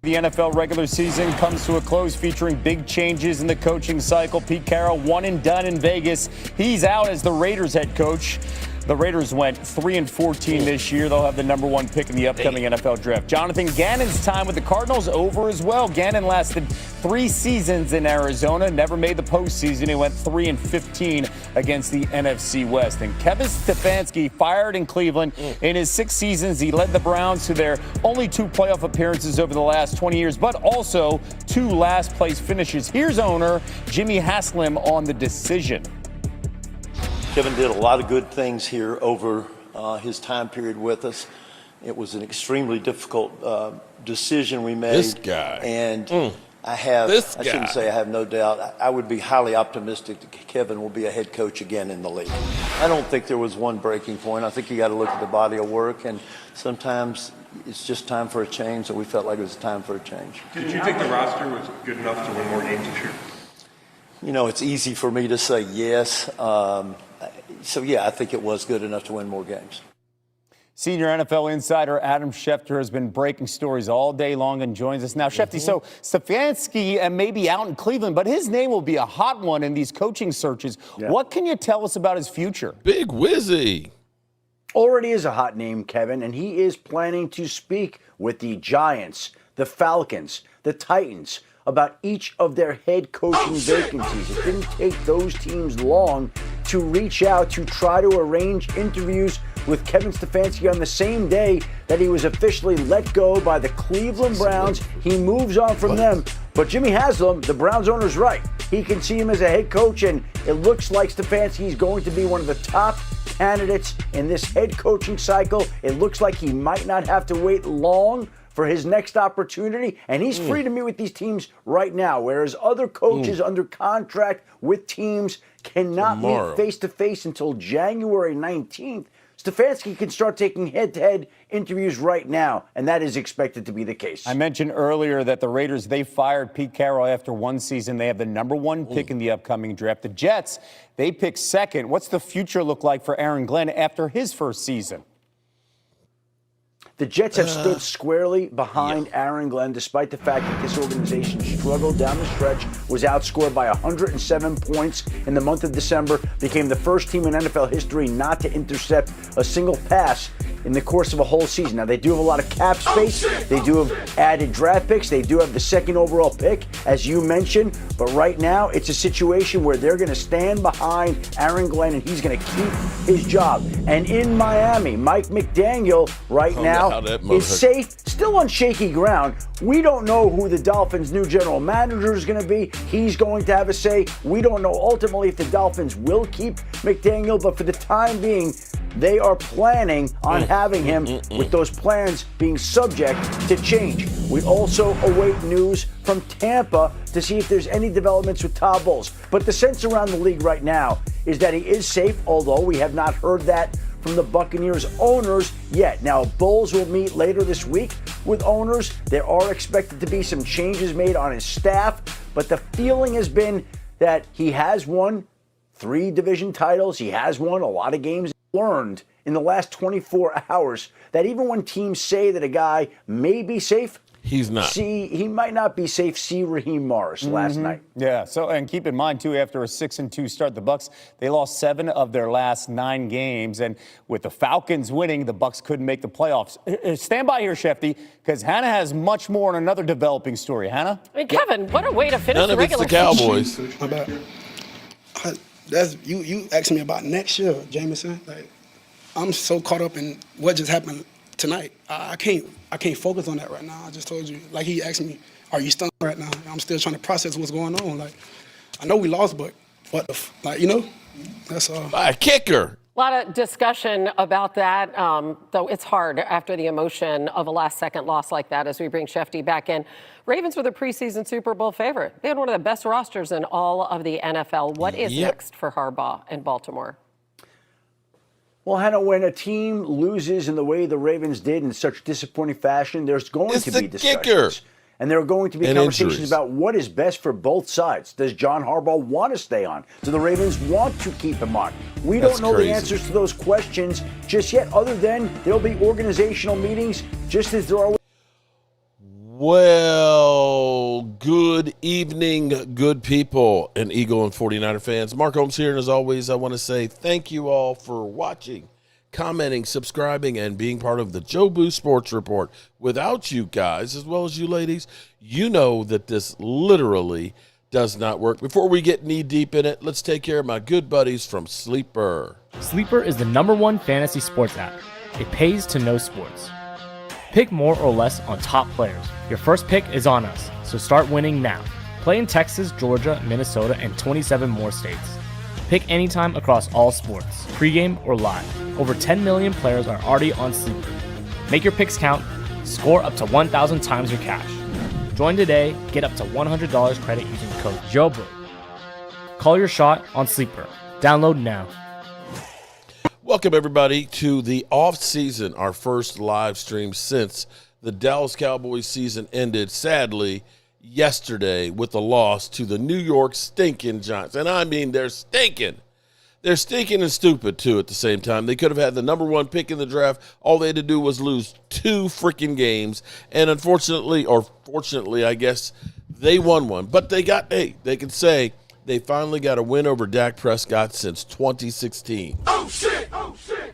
the NFL regular season comes to a close, featuring big changes in the coaching cycle. Pete Carroll, one and done in Vegas. He's out as the Raiders head coach. The Raiders went 3-14 this year. They'll have the number 1 pick in the upcoming NFL draft. Jonathan Gannon's time with the Cardinals over as well. Gannon lasted 3 seasons in Arizona, never made the postseason. He went 3-15 against the NFC West. And Kevin Stefanski fired in Cleveland. In his 6 seasons, he led the Browns to their only 2 playoff appearances over the last 20 years, but also 2 last-place finishes. Here's owner Jimmy Haslam on the decision. Kevin did a lot of good things here over his time period with us. It was an extremely difficult decision we made. This guy. And I shouldn't say I have no doubt. I would be highly optimistic that Kevin will be a head coach again in the league. I don't think there was one breaking point. I think you got to look at the body of work, and sometimes it's just time for a change, so we felt like it was time for a change. Did you think the roster was good enough to win more games this year? You know, it's easy for me to say yes. So, yeah, I think it was good enough to win more games. Senior NFL insider Adam Schefter has been breaking stories all day long and joins us now. Schefter, so Stefanski may be out in Cleveland, but his name will be a hot one in these coaching searches. Yeah. What can you tell us about his future? Big Wizzy. Already is a hot name, Kevin, and he is planning to speak with the Giants, the Falcons, the Titans about each of their head coaching vacancies. It didn't take those teams long to reach out to try to arrange interviews with Kevin Stefanski on the same day that he was officially let go by the Cleveland Browns. He moves on from them. But Jimmy Haslam, the Browns owner's right. He can see him as a head coach, and it looks like Stefanski is going to be one of the top candidates in this head coaching cycle. It looks like he might not have to wait long for his next opportunity, and he's free to meet with these teams right now, whereas other coaches under contract with teams cannot meet face-to-face until January 19th. Stefanski can start taking head-to-head interviews right now, and that is expected to be the case. I mentioned earlier that the Raiders, they fired Pete Carroll after 1 season. They have the number 1 pick in the upcoming draft. The Jets, they pick 2nd. What's the future look like for Aaron Glenn after his first season? The Jets have stood squarely behind Aaron Glenn, despite the fact that this organization struggled down the stretch, was outscored by 107 points in the month of December, became the first team in NFL history not to intercept a single pass in the course of a whole season. Now, they do have a lot of cap space. They do have added draft picks. They do have the 2nd overall pick, as you mentioned. But right now, it's a situation where they're going to stand behind Aaron Glenn, and he's going to keep his job. And in Miami, Mike McDaniel right now is safe, still on shaky ground. We don't know who the Dolphins' new general manager is going to be. He's going to have a say. We don't know ultimately if the Dolphins will keep McDaniel, but for the time being, they are planning on having him, with those plans being subject to change. We also await news from Tampa to see if there's any developments with Todd Bowles. But the sense around the league right now is that he is safe, although we have not heard that from the Buccaneers owners yet. Now, Bowles will meet later this week with owners. There are expected to be some changes made on his staff, but the feeling has been that he has won 3 division titles. He has won a lot of games. Learned in the last 24 hours that even when teams say that a guy may be safe, he's not. He might not be safe. See Raheem Morris last night. Yeah. So, and keep in mind too, after a 6-2 start, the Bucs, they lost 7 of their last 9 games, and with the Falcons winning, the Bucs couldn't make the playoffs. Stand by here, Shefty, because Hannah has much more on another developing story. Hannah, I mean, Kevin, what a way to finish none the of it's regular the season. Cowboys. My bad. That's you asked me about next year, Jameson. Like, I'm so caught up in what just happened tonight. I can't focus on that right now. I just told you. Like, he asked me, "Are you stunned right now?" I'm still trying to process what's going on. Like, I know we lost, but what the like, you know? That's all. By a kicker. A lot of discussion about that, though it's hard after the emotion of a last-second loss like that as we bring Shefty back in. Ravens were the preseason Super Bowl favorite. They had one of the best rosters in all of the NFL. What is next for Harbaugh in Baltimore? Well, Hannah, when a team loses in the way the Ravens did in such disappointing fashion, there's going to be discussions. Kicker. And there are going to be conversations about what is best for both sides. Does John Harbaugh want to stay on? Do the Ravens want to keep him on? We don't know the answers to those questions just yet, other than there'll be organizational meetings just as there are. Well, good evening, good people and Eagle and 49er fans. Mark Holmes here, and as always, I want to say thank you all for watching, commenting, subscribing, and being part of the Joe Boo Sports Report. Without you guys, as well as you ladies, you know that this literally does not work. Before we get knee-deep in it, let's take care of my good buddies from Sleeper. Sleeper is the #1 fantasy sports app. It pays to know sports. Pick more or less on top players. Your first pick is on us, so start winning now. Play in Texas, Georgia, Minnesota, and 27 more states. Pick anytime across all sports, pregame or live. Over 10 million players are already on Sleeper. Make your picks count. Score up to 1,000 times your cash. Join today. Get up to $100 credit using code JOBO. Call your shot on Sleeper. Download now. Welcome, everybody, to the off-season, our first live stream since the Dallas Cowboys season ended, sadly, yesterday with a loss to the New York stinking Giants. And I mean, they're stinking. They're stinking and stupid, too, at the same time. They could have had the #1 pick in the draft. All they had to do was lose 2 freaking games. And unfortunately, or fortunately, I guess, they won one. But they can say they finally got a win over Dak Prescott since 2016. Oh, shit! Oh, shit!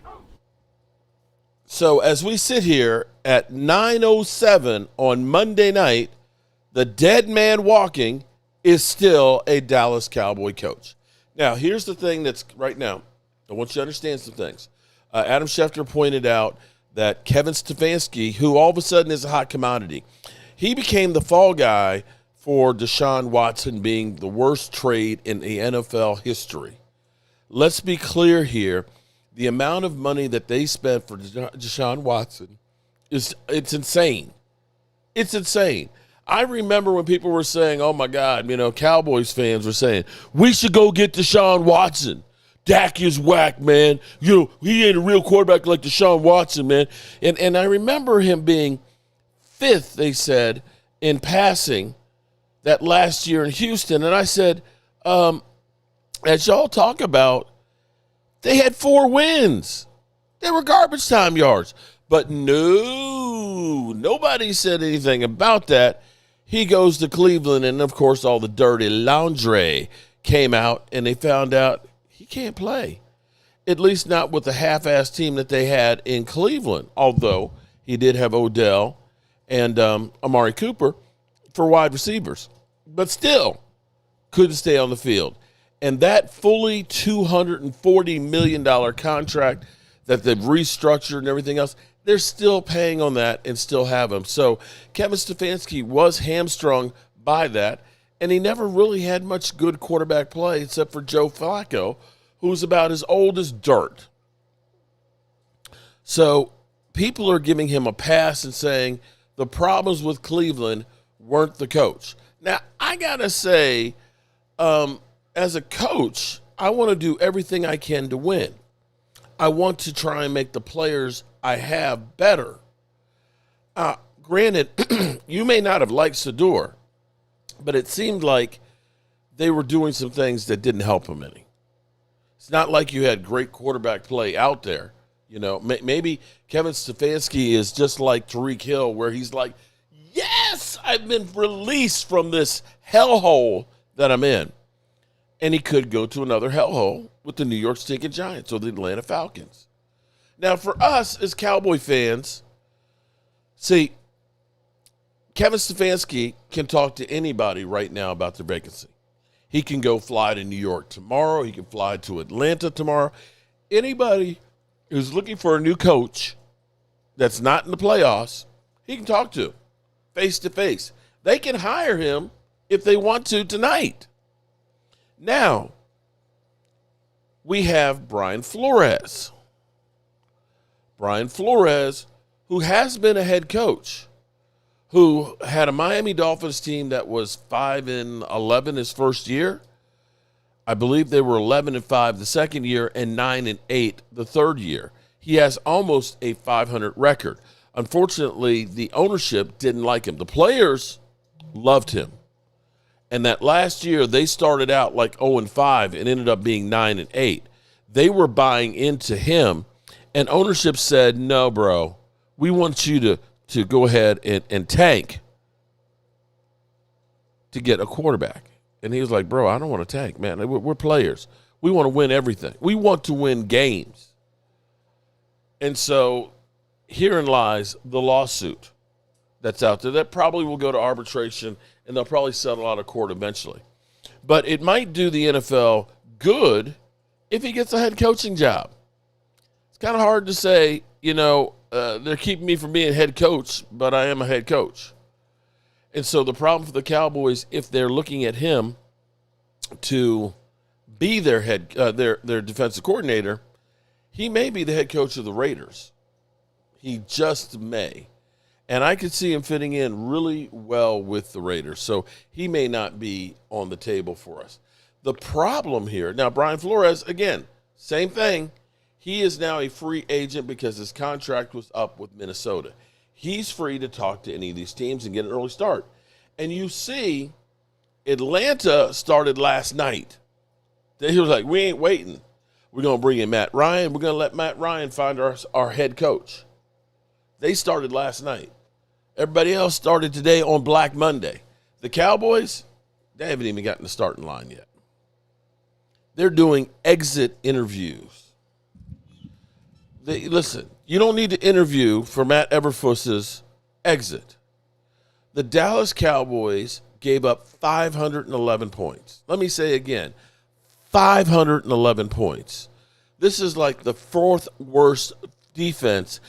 So as we sit here at 9:07 on Monday night, the dead man walking is still a Dallas Cowboy coach. Now, here's the thing that's right now. I want you to understand some things. Adam Schefter pointed out that Kevin Stefanski, who all of a sudden is a hot commodity, he became the fall guy for Deshaun Watson being the worst trade in the NFL history. Let's be clear here. The amount of money that they spent for Deshaun Watson it's insane. It's insane. I remember when people were saying, oh, my God, Cowboys fans were saying, we should go get Deshaun Watson. Dak is whack, man. He ain't a real quarterback like Deshaun Watson, man. And I remember him being 5th, they said, in passing that last year in Houston. And I said, as y'all talk about, they had 4 wins. They were garbage time yards. But no, nobody said anything about that. He goes to Cleveland, and, of course, all the dirty laundry came out, and they found out he can't play, at least not with the half-ass team that they had in Cleveland, although he did have Odell and Amari Cooper for wide receivers, but still couldn't stay on the field. And that fully $240 million contract that they've restructured and everything else, they're still paying on that and still have him. So Kevin Stefanski was hamstrung by that, and he never really had much good quarterback play except for Joe Flacco, who's about as old as dirt. So people are giving him a pass and saying the problems with Cleveland weren't the coach. Now, I got to say, as a coach, I want to do everything I can to win. I want to try and make the players I have better. Granted, you may not have liked Sador, but it seemed like they were doing some things that didn't help him any. It's not like you had great quarterback play out there. Maybe Kevin Stefanski is just like Tyreek Hill, where he's like, yes, I've been released from this hellhole that I'm in. And he could go to another hellhole with the New York stinking Giants or the Atlanta Falcons. Now, for us as Cowboy fans, see, Kevin Stefanski can talk to anybody right now about their vacancy. He can go fly to New York tomorrow. He can fly to Atlanta tomorrow. Anybody who's looking for a new coach that's not in the playoffs, he can talk to face to face. They can hire him if they want to tonight. Now, we have Brian Flores. Brian Flores, who has been a head coach, who had a Miami Dolphins team that was 5-11 his first year. I believe they were 11-5 the second year and 9-8 the third year. He has almost a 500 record. Unfortunately, the ownership didn't like him. The players loved him. And that last year, they started out like 0-5 and ended up being 9-8. They were buying into him, and ownership said, no, bro, we want you to go ahead and tank to get a quarterback. And he was like, bro, I don't want to tank, man. We're players. We want to win everything. We want to win games. And so herein lies the lawsuit that's out there that probably will go to arbitration, and they'll probably settle out of court eventually. But it might do the NFL good if he gets a head coaching job. It's kind of hard to say, they're keeping me from being head coach, but I am a head coach. And so the problem for the Cowboys, if they're looking at him to be their their defensive coordinator, he may be the head coach of the Raiders. He just may. And I could see him fitting in really well with the Raiders. So he may not be on the table for us. The problem here, now Brian Flores, again, same thing. He is now a free agent because his contract was up with Minnesota. He's free to talk to any of these teams and get an early start. And you see, Atlanta started last night. He was like, we ain't waiting. We're going to bring in Matt Ryan. We're going to let Matt Ryan find our head coach. They started last night. Everybody else started today on Black Monday. The Cowboys, they haven't even gotten the starting line yet. They're doing exit interviews. Listen, you don't need to interview for Matt Eberflus's exit. The Dallas Cowboys gave up 511 points. Let me say again, 511 points. This is like the fourth worst defense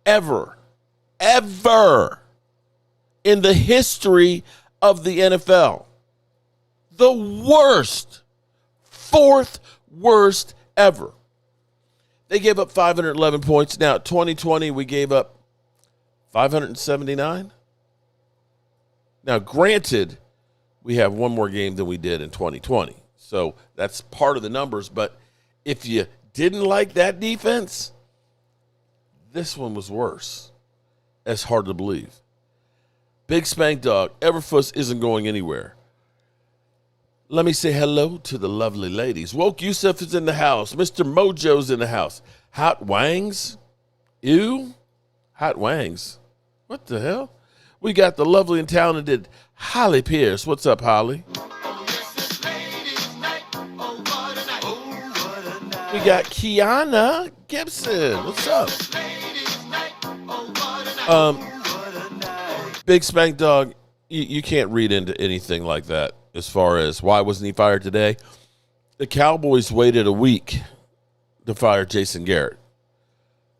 ever in the history of the NFL. The worst, fourth worst ever. They gave up 511 points. Now, 2020, we gave up 579. Now, granted, we have one more game than we did in 2020. So that's part of the numbers. But if you didn't like that defense, this one was worse. That's hard to believe. Big Spank Dog, Eberflus isn't going anywhere. Let me say hello to the lovely ladies. Woke Yusuf is in the house. Mr. Mojo's in the house. Hot Wangs? Ew. Hot Wangs. What the hell? We got the lovely and talented Holly Pierce. What's up, Holly? We got Kiana Gibson. What's up? Big Spank Dog, you can't read into anything like that as far as why wasn't he fired today. The Cowboys waited a week to fire Jason Garrett.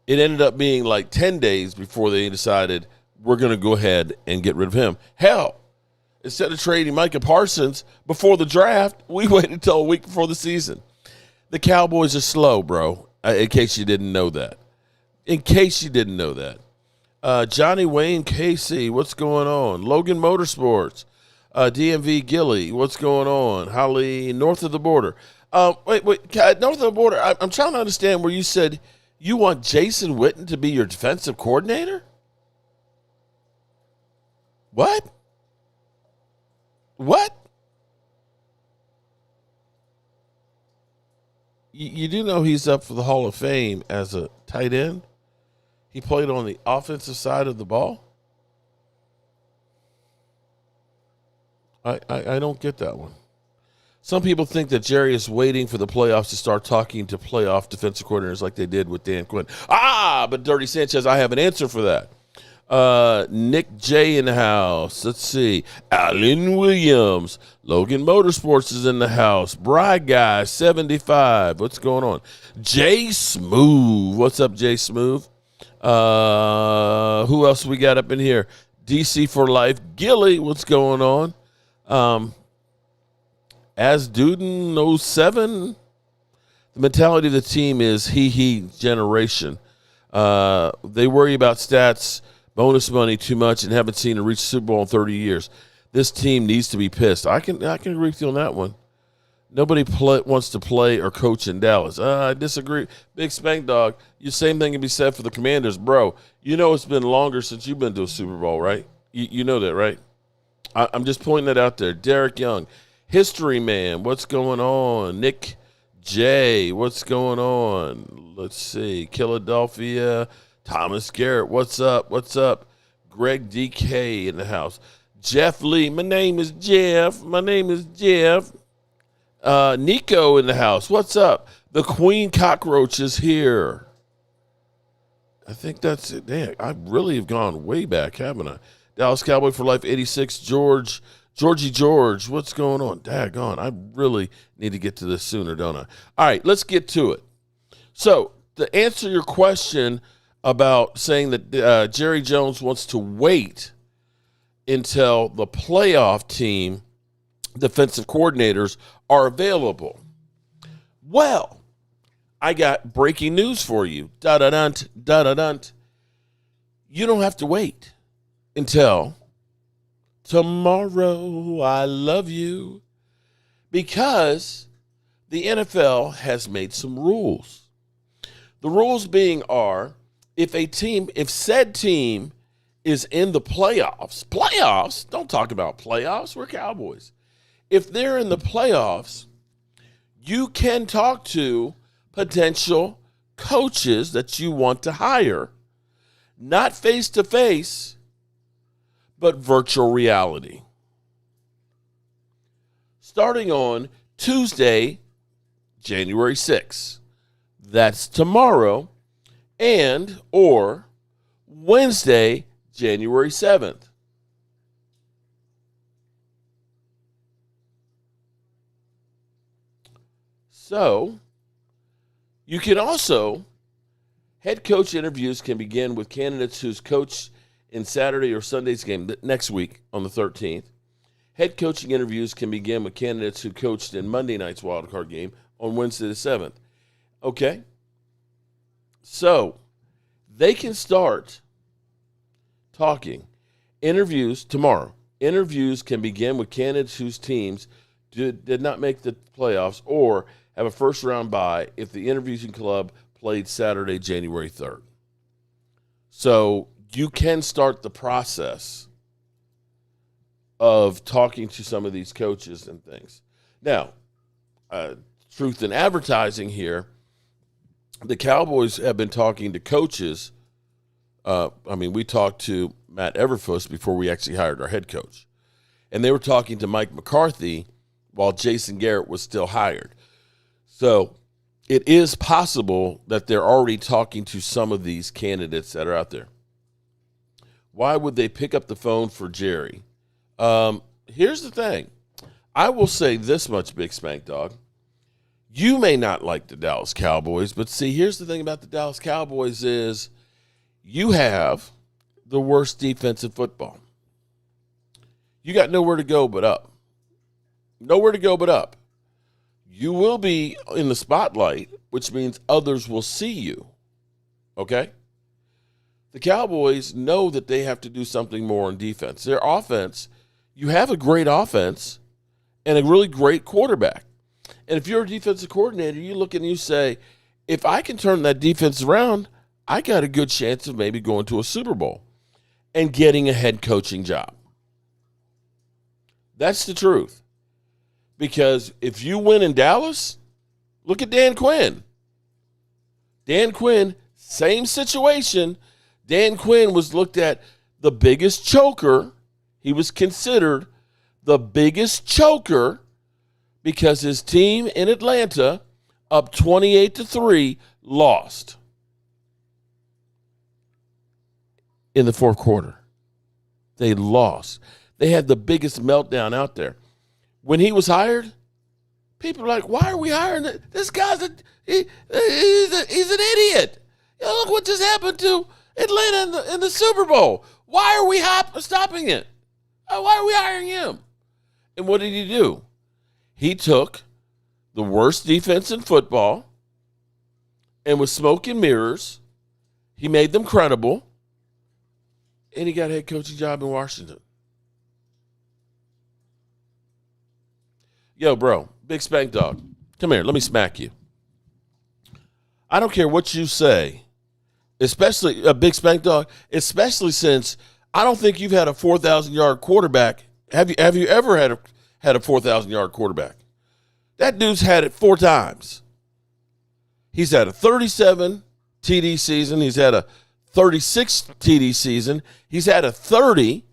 It ended up being like 10 days before they decided we're going to go ahead and get rid of him. Hell, instead of trading Micah Parsons before the draft, we waited until a week before the season. The Cowboys are slow, bro, in case you didn't know that. Johnny Wayne Casey, what's going on? Logan Motorsports, DMV Gilly, what's going on? Holly, north of the border. Wait, north of the border, I'm trying to understand where you said you want Jason Witten to be your defensive coordinator? What? You do know he's up for the Hall of Fame as a tight end? He played on the offensive side of the ball? I don't get that one. Some people think that Jerry is waiting for the playoffs to start talking to playoff defensive coordinators like they did with Dan Quinn. But Dirty Sanchez, I have an answer for that. Nick J in the house. Let's see. Alan Williams. Logan Motorsports is in the house. Bride Guy 75. What's going on? Jay Smooth. What's up, Jay Smooth? Who else we got up in here? DC for Life. Gilly, what's going on? As Duden 07. The mentality of the team is he generation. They worry about stats, bonus money too much, and haven't seen a reach Super Bowl in 30 years. This team needs to be pissed. I can agree with you on that one. Nobody wants to play or coach in Dallas. I disagree. Big Spank Dog, the same thing can be said for the Commanders. Bro, you know it's been longer since you've been to a Super Bowl, right? You know that, right? I'm just pointing that out there. Derek Young, History Man, what's going on? Nick J, what's going on? Let's see. Philadelphia, Thomas Garrett, what's up? Greg DK in the house. Jeff Lee. My name is Jeff. Nico in the house. What's up? The Queen Cockroach is here. I think that's it. Damn, I really have gone way back, haven't I? Dallas Cowboy for Life 86. Georgie George. What's going on? Daggone. I really need to get to this sooner, don't I? All right, let's get to it. So, to answer your question about saying that Jerry Jones wants to wait until the playoff team defensive coordinators are available. Well, I got breaking news for you. Da-da-dunt, da-da-dunt. You don't have to wait until tomorrow. I love you. Because the NFL has made some rules. The rules being are, if said team is in the playoffs, don't talk about playoffs, we're Cowboys. If they're in the playoffs, you can talk to potential coaches that you want to hire, not face-to-face, but virtual reality. Starting on Tuesday, January 6th. That's tomorrow, and or Wednesday, January 7th. So, you can also, head coach interviews can begin with candidates who's coached in Saturday or Sunday's game next week on the 13th. Head coaching interviews can begin with candidates who coached in Monday night's wildcard game on Wednesday the 7th. Okay? So, they can start talking. Interviews tomorrow. Interviews can begin with candidates whose teams did not make the playoffs or have a first-round bye if the interviewing club played Saturday, January 3rd. So you can start the process of talking to some of these coaches and things. Now, truth in advertising here, the Cowboys have been talking to coaches. We talked to Matt Eberflus before we actually hired our head coach. And they were talking to Mike McCarthy while Jason Garrett was still hired. So it is possible that they're already talking to some of these candidates that are out there. Why would they pick up the phone for Jerry? Here's the thing. I will say this much, Big Spank Dog. You may not like the Dallas Cowboys, but see, here's the thing about the Dallas Cowboys is you have the worst defense in football. You got nowhere to go but up. Nowhere to go but up. You will be in the spotlight, which means others will see you. Okay? The Cowboys know that they have to do something more on defense. Their offense, you have a great offense and a really great quarterback. And if you're a defensive coordinator, you look and you say, if I can turn that defense around, I got a good chance of maybe going to a Super Bowl and getting a head coaching job. That's the truth. Because if you win in Dallas, look at Dan Quinn. Dan Quinn, same situation. Dan Quinn was looked at the biggest choker. He was considered the biggest choker because his team in Atlanta, up 28-3, lost in the fourth quarter. They lost. They had the biggest meltdown out there. When he was hired, people were like, why are we hiring this guy's he's an idiot. Look what just happened to Atlanta in the Super Bowl. Why are we stopping it? Why are we hiring him? And what did he do? He took the worst defense in football and with smoke and mirrors, he made them credible, and he got a head coaching job in Washington. Yo, bro, Big Spank Dog, come here. Let me smack you. I don't care what you say, especially a Big Spank Dog, especially since I don't think you've had a 4,000-yard quarterback. Have you ever had a 4,000-yard quarterback? That dude's had it 4 times. He's had a 37 TD season. He's had a 36 TD season. He's had a 30.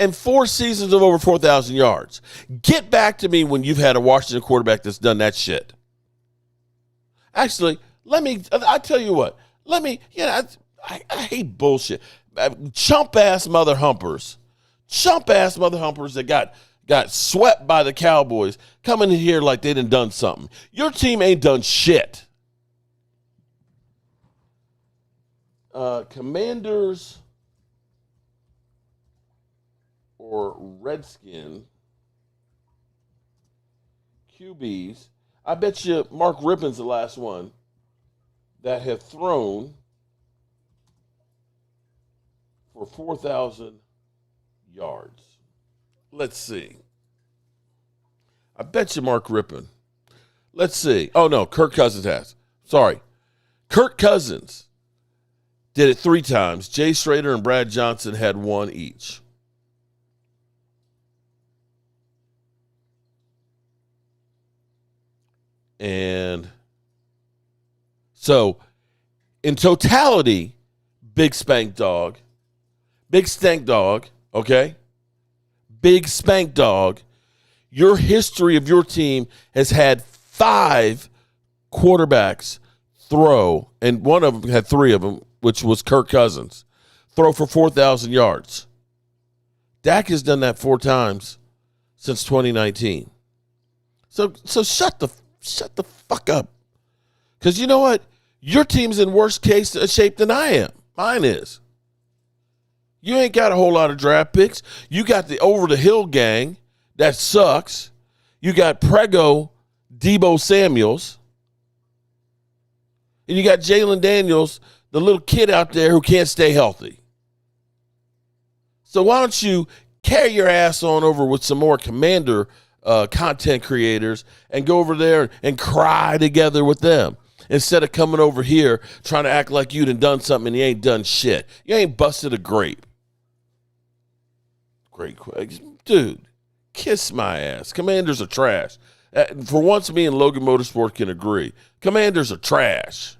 and 4 seasons of over 4,000 yards. Get back to me when you've had a Washington quarterback that's done that shit. Actually, I tell you what, I hate bullshit. Chump-ass mother humpers that got swept by the Cowboys coming in here like they done something. Your team ain't done shit. Commanders or Redskin QBs. I bet you Mark Rippon's the last one that have thrown for 4,000 yards. Let's see. I bet you Mark Rippon. Let's see. Oh, no, Kirk Cousins has. Sorry. Kirk Cousins did it 3 times. Jay Schrader and Brad Johnson had 1 each. And so, in totality, Big Stank Dog, okay? Big Spank Dog, your history of your team has had 5 quarterbacks throw, and one of them had 3 of them, which was Kirk Cousins, throw for 4,000 yards. Dak has done that 4 times since 2019. So shut the fuck up. Because you know what? Your team's in worse case shape than I am. Mine is. You ain't got a whole lot of draft picks. You got the over-the-hill gang. That sucks. You got Prego, Debo Samuels. And you got Jalen Daniels, the little kid out there who can't stay healthy. So why don't you carry your ass on over with some more Commander content creators and go over there and cry together with them instead of coming over here trying to act like you done something and you ain't done shit. You ain't busted a grape. Great question. Dude, kiss my ass. Commanders are trash. For once, me and Logan Motorsport can agree. Commanders are trash.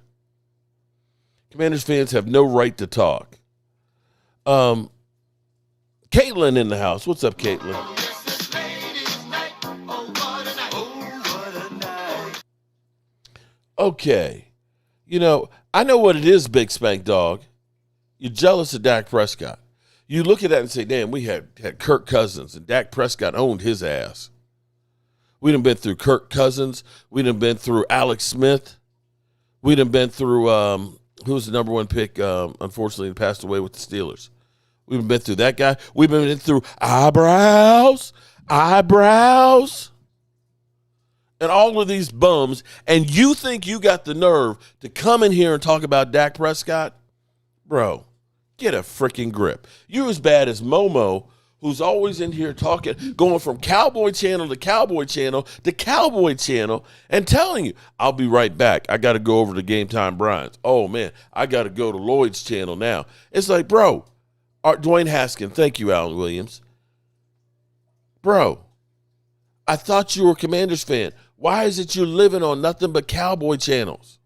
Commanders fans have no right to talk. Caitlin in the house. What's up, Caitlin? Okay. You know, I know what it is, Big Spank Dog. You're jealous of Dak Prescott. You look at that and say, damn, we had Kirk Cousins, and Dak Prescott owned his ass. We done been through Kirk Cousins. We done been through Alex Smith. We done been through, who was the number 1 pick, unfortunately, passed away with the Steelers. We've been through that guy. We've been through eyebrows, and all of these bums, and you think you got the nerve to come in here and talk about Dak Prescott? Bro, get a freaking grip. You're as bad as Momo, who's always in here talking, going from Cowboy Channel to Cowboy Channel to Cowboy Channel and telling you, I'll be right back. I got to go over to Game Time Brian's. Oh, man, I got to go to Lloyd's channel now. It's like, bro, Dwayne Haskins, thank you, Alan Williams. Bro, I thought you were a Commanders fan. Why is it you're living on nothing but Cowboy channels?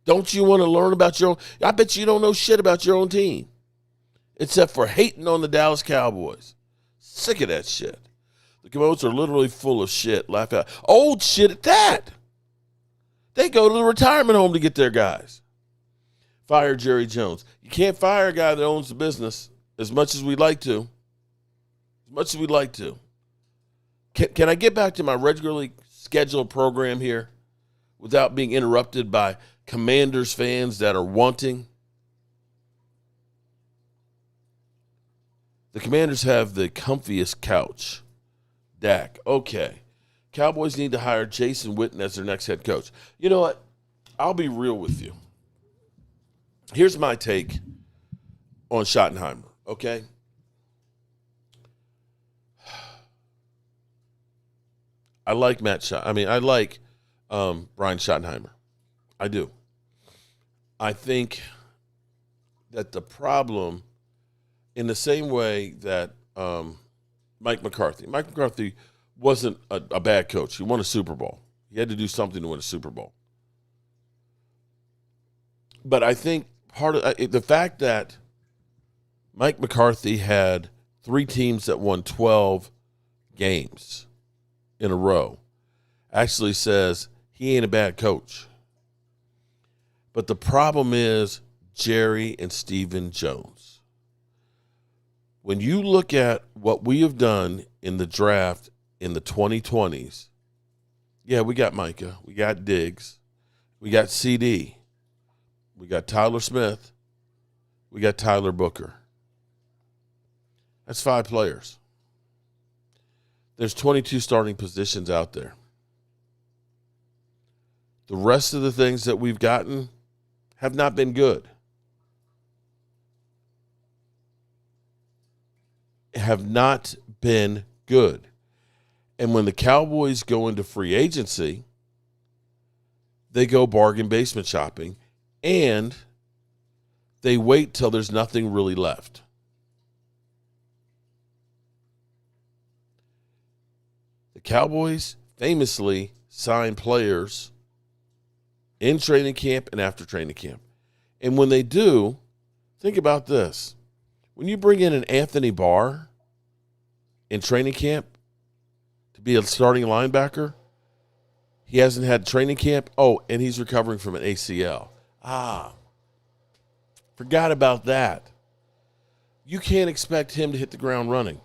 Don't you want to learn about your own? I bet you don't know shit about your own team, except for hating on the Dallas Cowboys. Sick of that shit. The Commanders are literally full of shit. Laugh out. Old shit at that. They go to the retirement home to get their guys. Fire Jerry Jones. You can't fire a guy that owns the business as much as we'd like to. Can I get back to my regularly scheduled program here without being interrupted by Commanders fans that are wanting? The Commanders have the comfiest couch. Dak. Okay. Cowboys need to hire Jason Witten as their next head coach. You know what? I'll be real with you. Here's my take on Schottenheimer, okay? I like Brian Schottenheimer. I do. I think that the problem, in the same way that Mike McCarthy wasn't a bad coach. He won a Super Bowl. He had to do something to win a Super Bowl. But I think part of the fact that Mike McCarthy had 3 teams that won 12 games in a row. Actually says he ain't a bad coach. But the problem is Jerry and Stephen Jones. When you look at what we have done in the draft in the 2020s, yeah, we got Micah, we got Diggs, we got CD, we got Tyler Smith, we got Tyler Booker. That's 5 players. There's 22 starting positions out there. The rest of the things that we've gotten have not been good. Have not been good. And when the Cowboys go into free agency, they go bargain basement shopping, and they wait till there's nothing really left. The Cowboys famously sign players in training camp and after training camp. And when they do, think about this. When you bring in an Anthony Barr in training camp to be a starting linebacker, he hasn't had training camp. Oh, and he's recovering from an ACL. Forgot about that. You can't expect him to hit the ground running.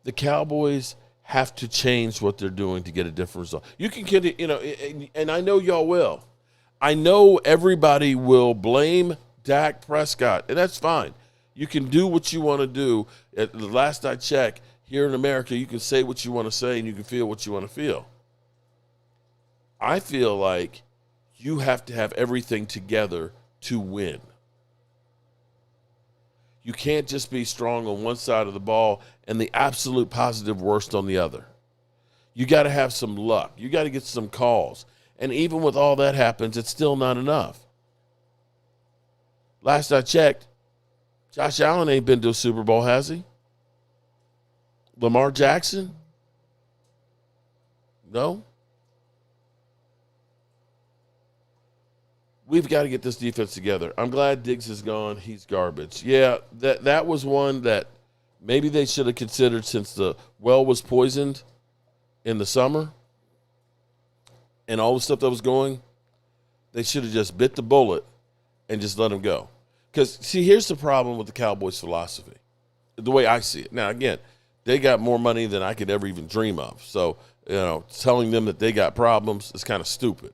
The Cowboys have to change what they're doing to get a different result. You can get it, and I know y'all will. I know everybody will blame Dak Prescott, and that's fine. You can do what you want to do. At the last I checked, here in America, you can say what you want to say and you can feel what you want to feel. I feel like you have to have everything together to win. You can't just be strong on one side of the ball and the absolute positive worst on the other. You got to have some luck. You got to get some calls. And even with all that happens, it's still not enough. Last I checked, Josh Allen ain't been to a Super Bowl, has he? Lamar Jackson? No? We've got to get this defense together. I'm glad Diggs is gone. He's garbage. Yeah, that was one that maybe they should have considered since the well was poisoned in the summer and all the stuff that was going. They should have just bit the bullet and just let him go. Because, see, here's the problem with the Cowboys' philosophy, the way I see it. Now, again, they got more money than I could ever even dream of. So, telling them that they got problems is kind of stupid.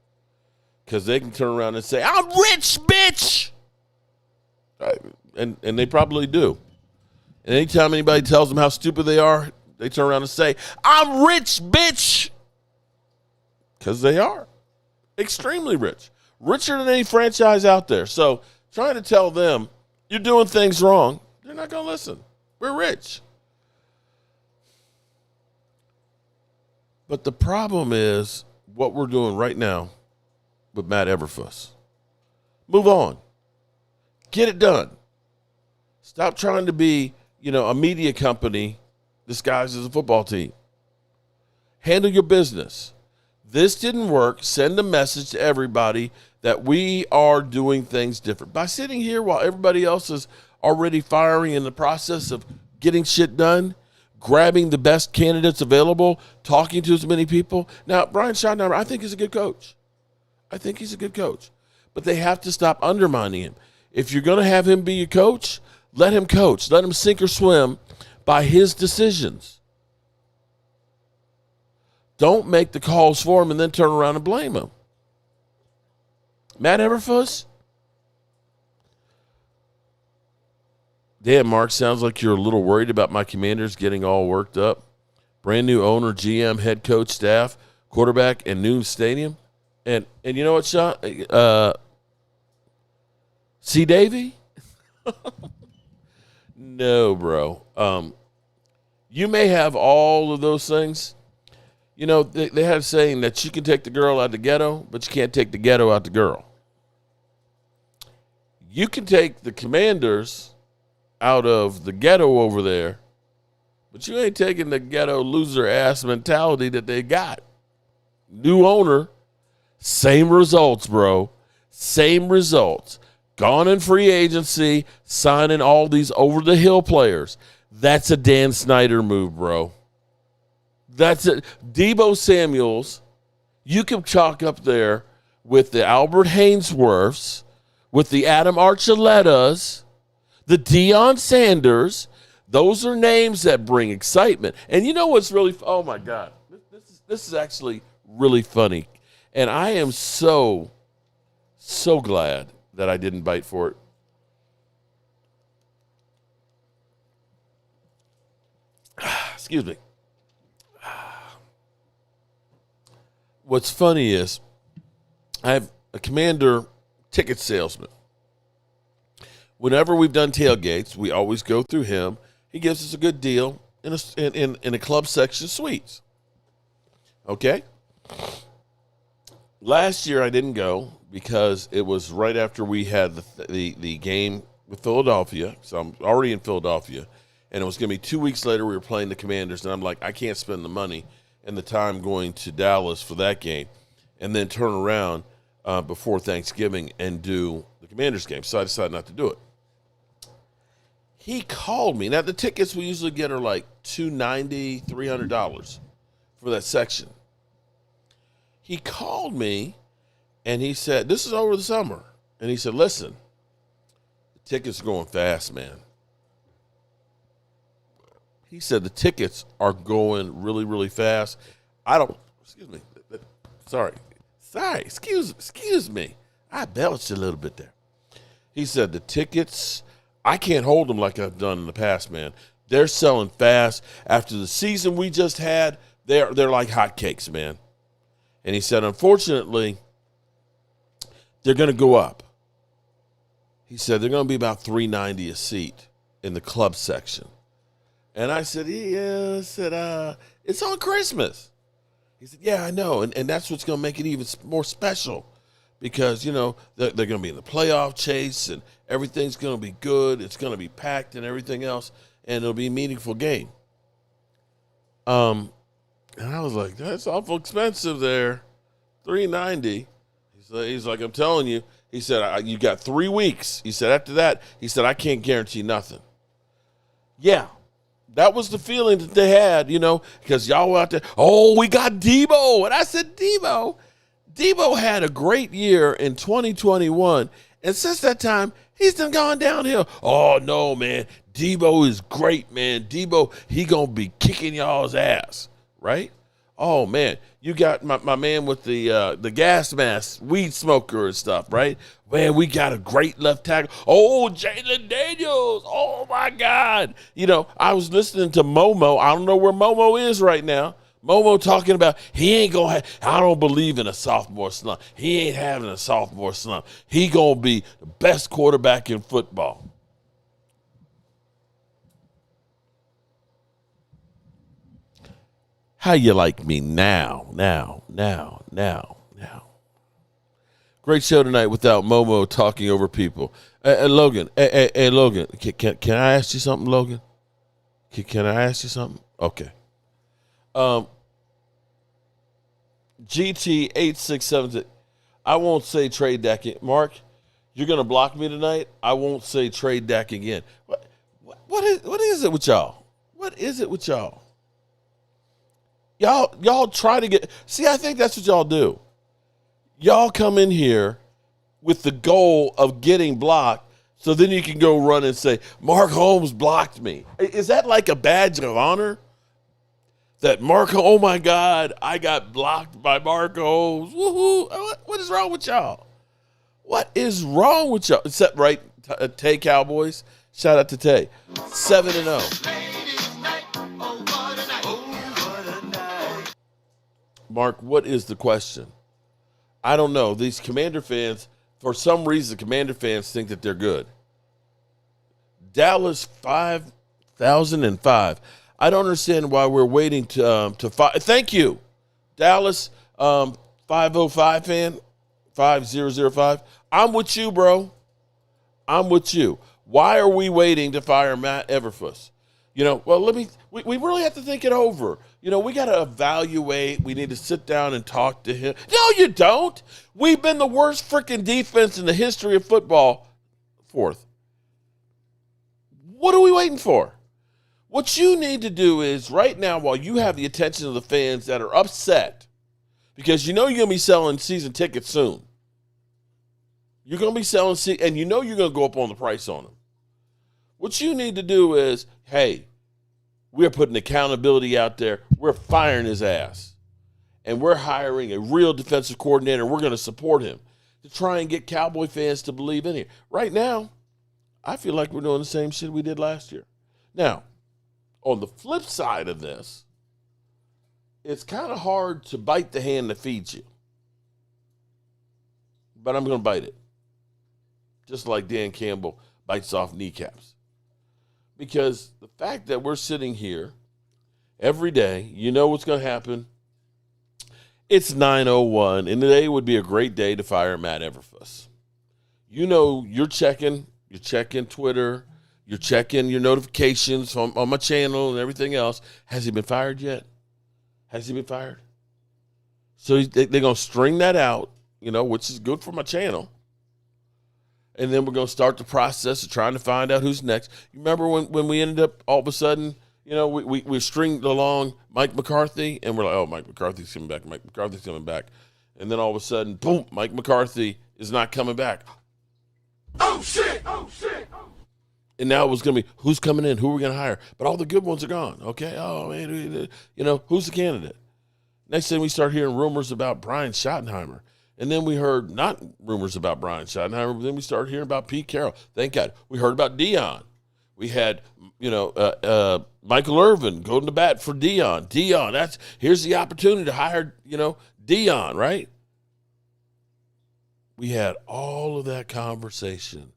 Because they can turn around and say, I'm rich, bitch! And they probably do. And anytime anybody tells them how stupid they are, they turn around and say, I'm rich, bitch! Because they are. Extremely rich. Richer than any franchise out there. So, trying to tell them you're doing things wrong, they're not going to listen. We're rich. But the problem is what we're doing right now with Matt Eberflus. Move on. Get it done. Stop trying to be, a media company disguised as a football team. Handle your business. This didn't work. Send a message to everybody that we are doing things different. By sitting here while everybody else is already firing in the process of getting shit done, grabbing the best candidates available, talking to as many people. Now, Brian Schottenheimer, I think he's a good coach. But they have to stop undermining him. If you're going to have him be your coach, let him coach. Let him sink or swim by his decisions. Don't make the calls for him and then turn around and blame him. Matt Eberflus? Damn, Mark, sounds like you're a little worried about my Commanders getting all worked up. Brand new owner, GM, head coach, staff, quarterback, and new stadium. And you know what, Sean? C. Davey? No, bro. You may have all of those things. They have a saying that you can take the girl out the ghetto, but you can't take the ghetto out the girl. You can take the Commanders out of the ghetto over there, but you ain't taking the ghetto loser-ass mentality that they got. New owner, same results, bro. Same results. gone in free agency, signing all these over-the-hill players. That's a Dan Snyder move, bro. That's it. Deebo Samuels, you can chalk up there with the Albert Hainsworths, with the Adam Archulettas, the Deion Sanders. Those are names that bring excitement. And you know what's really, oh my God, this is actually really funny. And I am so glad that I didn't bite for it. Excuse me. What's funny is I have a Commander ticket salesman. Whenever we've done tailgates, we always go through him. He gives us a good deal in a club section suites. Okay? Last year I didn't go because it was right after we had the game with Philadelphia. So I'm already in Philadelphia. And it was going to be 2 weeks later we were playing the Commanders. And I'm like, I can't spend the money and the time going to Dallas for that game and then turn around before Thanksgiving and do the Commanders game. So I decided not to do it. He called me. Now, the tickets we usually get are like $290, $300 for that section. He called me, and he said, this is over the summer. And he said, listen, the tickets are going fast, man. He said the tickets are going really, really fast. Sorry, excuse me. I belched a little bit there. He said the tickets, I can't hold them like I've done in the past, man. They're selling fast. After the season we just had, they're like hotcakes, man. And he said, unfortunately, they're going to go up. He said they're going to be about $390 a seat in the club section. And I said, yeah, it's on Christmas. He said, yeah, I know. And that's what's going to make it even more special because, you know, they're going to be in the playoff chase and everything's going to be good. It's going to be packed and everything else, and it'll be a meaningful game. And I was like, that's awful expensive there, $390. He's like, I'm telling you. He said, you got 3 weeks. He said, after that, he said, I can't guarantee nothing. Yeah. That was the feeling that they had, you know, because y'all were out there, oh, we got Deebo. And I said, Deebo had a great year in 2021. And since that time, he's done gone downhill. Oh, no, man. Deebo is great, man. Deebo, he going to be kicking y'all's ass, right? Oh, man. You got my man with the gas mask, weed smoker and stuff, right? Man, we got a great left tackle. Oh, Jalen Daniels. Oh, my God. You know, I was listening to Momo. I don't know where Momo is right now. Momo talking about he ain't going to I don't believe in a sophomore slump. He ain't having a sophomore slump. He going to be the best quarterback in football. How you like me now? Great show tonight without Momo talking over people. Hey, Logan. Hey, Logan. Can I ask you something, Logan? Can I ask you something? Okay. GT8676. I won't say trade Dak. Mark, you're going to block me tonight? I won't say trade Dak again. What is it with y'all? What is it with y'all? Y'all try to get – see, I think that's what y'all do. Y'all come in here with the goal of getting blocked so then you can go run and say, Mark Holmes blocked me. Is that like a badge of honor? That oh, my God, I got blocked by Mark Holmes. Woohoo. What is wrong with y'all? What is wrong with y'all? Except, right, Tay Cowboys. Shout out to Tay. 7-0. Mark, what is the question? I don't know. These Commander fans, for some reason, Commander fans think that they're good. Dallas 5,005. I don't understand why we're waiting to thank you, Dallas 505 fan, 5005. I'm with you, bro. I'm with you. Why are we waiting to fire Matt Eberflus? You know, well, we really have to think it over. You know, we got to evaluate. We need to sit down and talk to him. No, you don't. We've been the worst freaking defense in the history of football 4th. What are we waiting for? What you need to do is right now, while you have the attention of the fans that are upset, because you know you're going to be selling season tickets soon. You're going to be selling, and you know you're going to go up on the price on them. What you need to do is, hey, we're putting accountability out there. We're firing his ass. And we're hiring a real defensive coordinator. We're going to support him to try and get Cowboy fans to believe in him. Right now, I feel like we're doing the same shit we did last year. Now, on the flip side of this, it's kind of hard to bite the hand that feeds you. But I'm going to bite it. Just like Dan Campbell bites off kneecaps. Because the fact that we're sitting here every day, you know what's going to happen. It's 9:01, and today would be a great day to fire Matt Eberflus. You know you're checking Twitter, you're checking your notifications on my channel and everything else. Has he been fired yet? Has he been fired? So they're going to string that out, which is good for my channel. And then we're going to start the process of trying to find out who's next. You remember when we ended up all of a sudden, we stringed along Mike McCarthy, and we're like, oh, Mike McCarthy's coming back. Mike McCarthy's coming back. And then all of a sudden, boom, Mike McCarthy is not coming back. Oh, shit. And now it was going to be, who's coming in? Who are we going to hire? But all the good ones are gone. Okay, oh, man, who's the candidate? Next thing we start hearing rumors about Brian Schottenheimer. And then we heard not rumors about Brian Schottenheimer, but then we started hearing about Pete Carroll. Thank God. We heard about Dion. We had, Michael Irvin going to bat for Dion. Here's the opportunity to hire, Dion, right? We had all of that conversation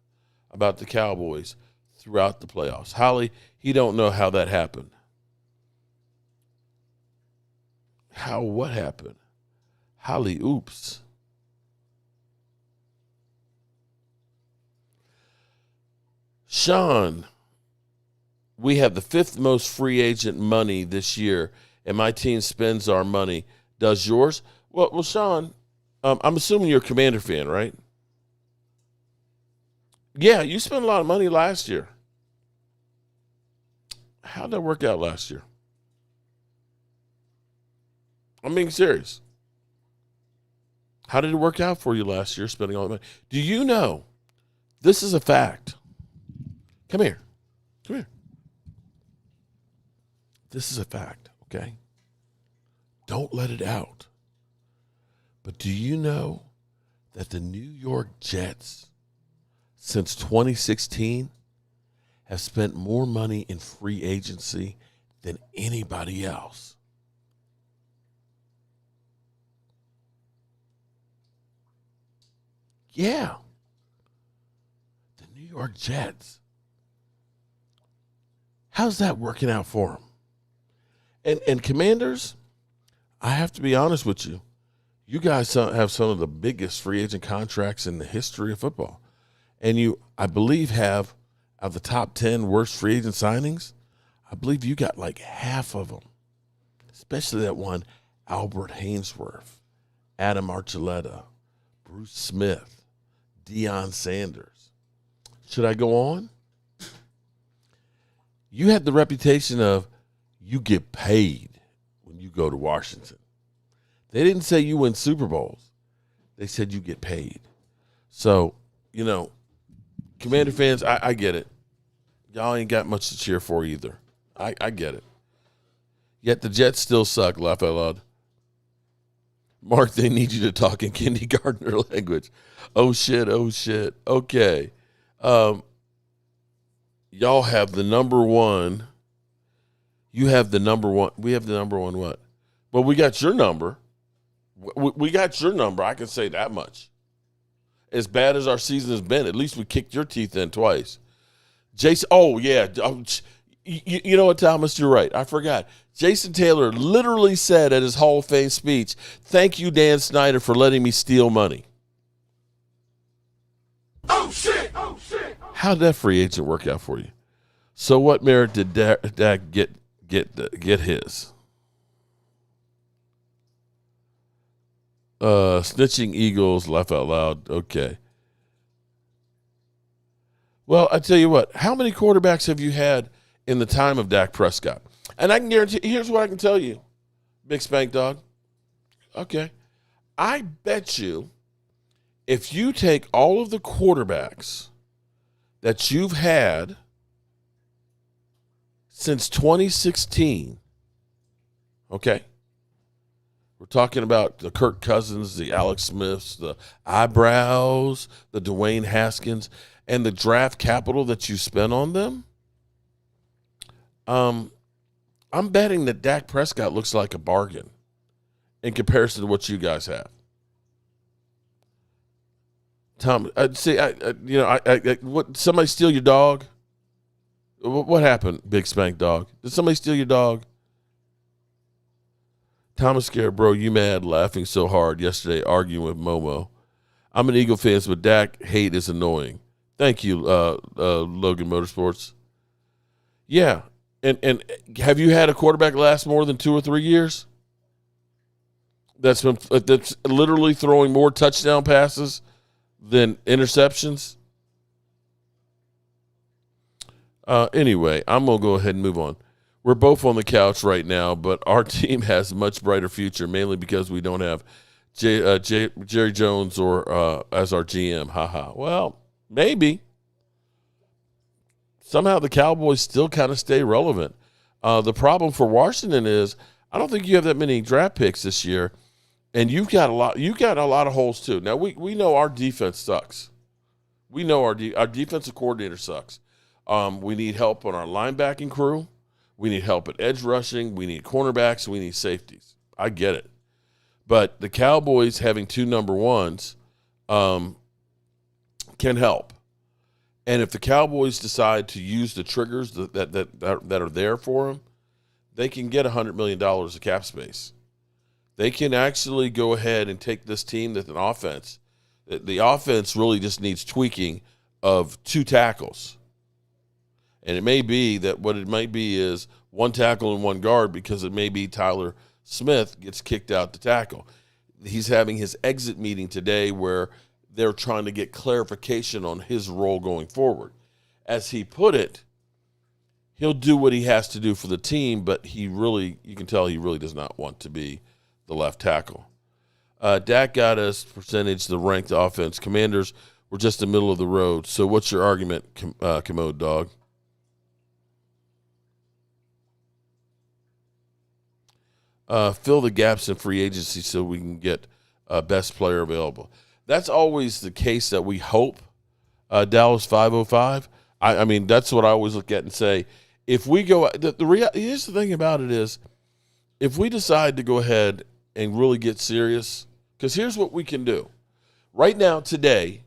about the Cowboys throughout the playoffs. Holly, he don't know how that happened. What happened? Holly, oops. Sean, we have the 5th most free agent money this year, and my team spends our money. Does yours? Well, Sean, I'm assuming you're a Commander fan, right? Yeah, you spent a lot of money last year. How'd that work out last year? I'm being serious. How did it work out for you last year, spending all the money? Do you know, this is a fact. Come here. This is a fact, okay? Don't let it out. But do you know that the New York Jets, since 2016, have spent more money in free agency than anybody else? Yeah. The New York Jets. How's that working out for them? And Commanders, I have to be honest with you. You guys have some of the biggest free agent contracts in the history of football. And you, I believe, have, of the top 10 worst free agent signings, I believe you got like half of them. Especially that one, Albert Hainsworth, Adam Archuleta, Bruce Smith, Deion Sanders. Should I go on? You had the reputation of you get paid when you go to Washington. They didn't say you win Super Bowls. They said you get paid. So, Commander fans, I get it. Y'all ain't got much to cheer for either. I get it. Yet the Jets still suck, laugh out loud. Mark, they need you to talk in kindergartner language. Oh, shit. Okay. Y'all have the number one. You have the number one. We have the number one what? Well, we got your number. We got your number. I can say that much. As bad as our season has been, at least we kicked your teeth in twice. Jason, oh, yeah. You know what, Thomas? You're right. I forgot. Jason Taylor literally said at his Hall of Fame speech, "Thank you, Dan Snyder, for letting me steal money." Oh, shit. How did that free agent work out for you? So what merit did Dak get his? Snitching Eagles, laugh out loud. Okay. Well, I tell you what, how many quarterbacks have you had in the time of Dak Prescott? And I can guarantee, here's what I can tell you, Big Spank Dog. Okay. I bet you if you take all of the quarterbacks that you've had since 2016, okay? We're talking about the Kirk Cousins, the Alex Smiths, the eyebrows, the Dwayne Haskins, and the draft capital that you spent on them. I'm betting that Dak Prescott looks like a bargain in comparison to what you guys have. Tom, what? Somebody steal your dog? What happened, Big Spank Dog? Did somebody steal your dog? Thomas scared, bro. You mad? Laughing so hard yesterday, arguing with Momo. I'm an Eagle fan, but Dak hate is annoying. Thank you, Logan Motorsports. Yeah, and have you had a quarterback last more than 2 or 3 years? That's literally throwing more touchdown passes than interceptions. Anyway, I'm going to go ahead and move on. We're both on the couch right now, but our team has a much brighter future, mainly because we don't have Jerry Jones or as our GM. Haha. Well, maybe. Somehow the Cowboys still kind of stay relevant. The problem for Washington is I don't think you have that many draft picks this year, and you've got a lot. You got a lot of holes too. Now we know our defense sucks. We know our defensive coordinator sucks. We need help on our linebacking crew. We need help at edge rushing. We need cornerbacks. We need safeties. I get it. But the Cowboys having 2 number ones can help. And if the Cowboys decide to use the triggers that are there for them, they can get $100 million of cap space. They can actually go ahead and take this team that's an offense. The offense really just needs tweaking of 2 tackles. And it may be that what it might be is 1 tackle and 1 guard, because it may be Tyler Smith gets kicked out to tackle. He's having his exit meeting today where they're trying to get clarification on his role going forward. As he put it, he'll do what he has to do for the team, but you can tell he really does not want to be the left tackle. Dak got us percentage, the ranked offense. Commanders were just the middle of the road. So what's your argument, Commode Dog? Fill the gaps in free agency so we can get best player available. That's always the case that we hope, Dallas 505. I mean, that's what I always look at and say, if we go – here's the thing about it is, if we decide to go ahead and really get serious, because here's what we can do. Right now, today,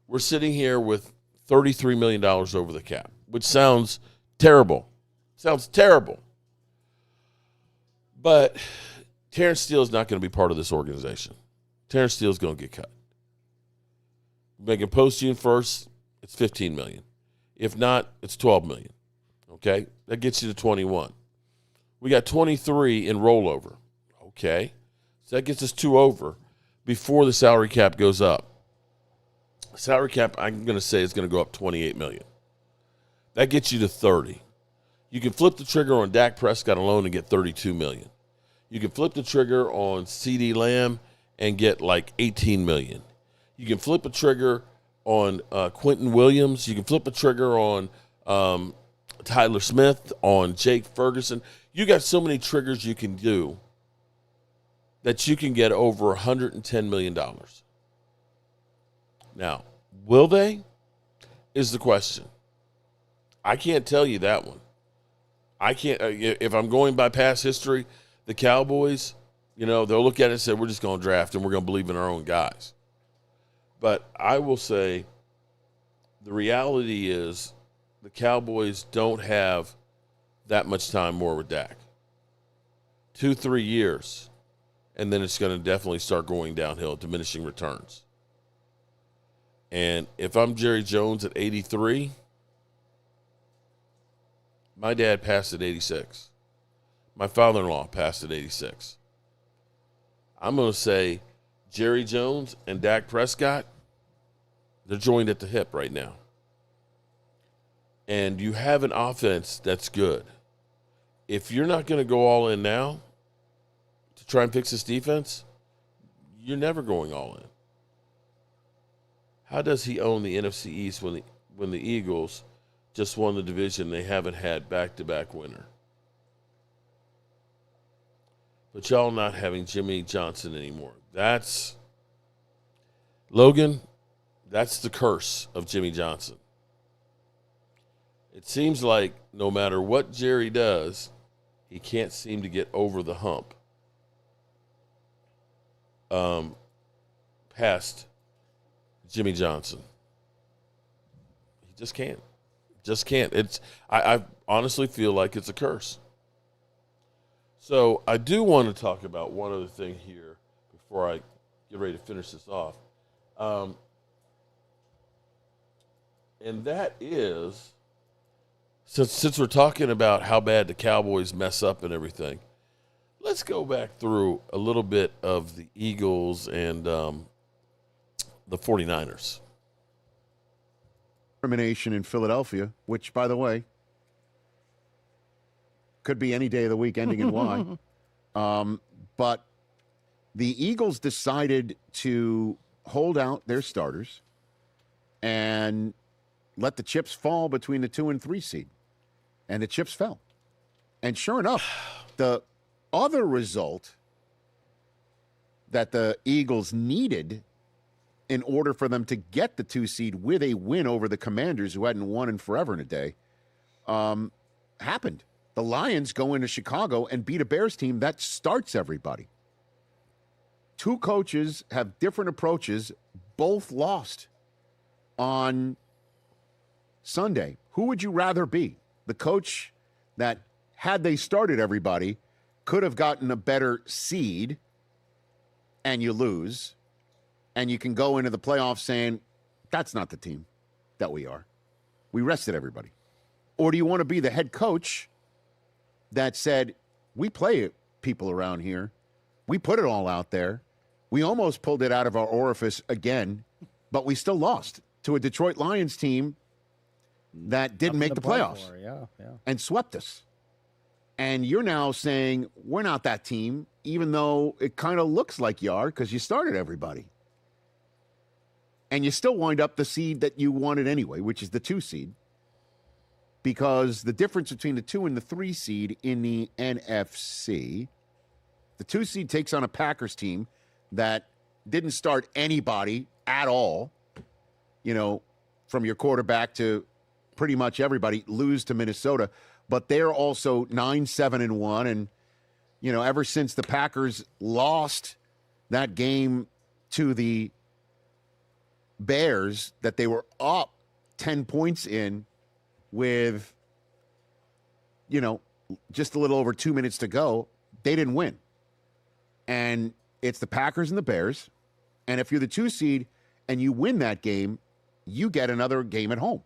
we're sitting here with $33 million over the cap, which sounds terrible. But Terrence Steele is not going to be part of this organization. Terrence Steele is going to get cut. Making post-June 1st, it's $15 million. If not, it's $12 million. Okay? That gets you to 21. We got 23 in rollover. Okay? So that gets us 2 over before the salary cap goes up. Salary cap, I'm going to say, is going to go up $28 million. That gets you to 30. You can flip the trigger on Dak Prescott alone and get $32 million. You can flip the trigger on CeeDee Lamb and get like $18 million. You can flip a trigger on Quentin Williams. You can flip a trigger on Tyler Smith, on Jake Ferguson. You got so many triggers you can do that you can get over $110 million. Now, will they? Is the question. I can't tell you that one. I can't. If I'm going by past history, the Cowboys, they'll look at it and say, we're just going to draft and we're going to believe in our own guys. But I will say the reality is the Cowboys don't have that much time more with Dak. 2-3 years, and then it's going to definitely start going downhill, diminishing returns. And if I'm Jerry Jones at 83, my dad passed at 86. My father-in-law passed at 86. I'm going to say Jerry Jones and Dak Prescott, they're joined at the hip right now. and you have an offense that's good, if you're not going to go all in now to try and fix this defense, you're never going all in. How does he own the NFC East when the Eagles just won the division? They haven't had back-to-back winner. But y'all not having Jimmy Johnson anymore. That's, Logan, that's the curse of Jimmy Johnson. It seems like no matter what Jerry does, he can't seem to get over the hump past Jimmy Johnson. He just can't. Just can't. I honestly feel like it's a curse. So I do want to talk about one other thing here before I get ready to finish this off. And that is, since we're talking about how bad the Cowboys mess up and everything, let's go back through a little bit of the Eagles and the 49ers. Discrimination in Philadelphia, which, by the way, could be any day of the week ending in Y. But the Eagles decided to hold out their starters and let the chips fall between the 2 and 3 seed. And the chips fell. And sure enough, the other result that the Eagles needed in order for them to get the 2 seed with a win over the Commanders, who hadn't won in forever and a day, happened. The Lions go into Chicago and beat a Bears team that starts everybody. 2 coaches have different approaches, both lost on Sunday. Who would you rather be? The coach that, had they started everybody, could have gotten a better seed and you lose, and you can go into the playoffs saying, that's not the team that we are. We rested everybody. Or do you want to be the head coach that said, we play people around here. We put it all out there. We almost pulled it out of our orifice again, but we still lost to a Detroit Lions team that didn't make the playoffs and swept us. And you're now saying, we're not that team, even though it kind of looks like you are because you started everybody. And you still wind up the seed that you wanted anyway, which is the 2 seed. Because the difference between the 2 and the 3 seed in the NFC, the 2 seed takes on a Packers team that didn't start anybody at all, from your quarterback to pretty much everybody, lose to Minnesota. But they're also 9-7-1. And, ever since the Packers lost that game to the Bears that they were up 10 points in, with, just a little over 2 minutes to go, they didn't win. And it's the Packers and the Bears. And if you're the 2 seed and you win that game, you get another game at home.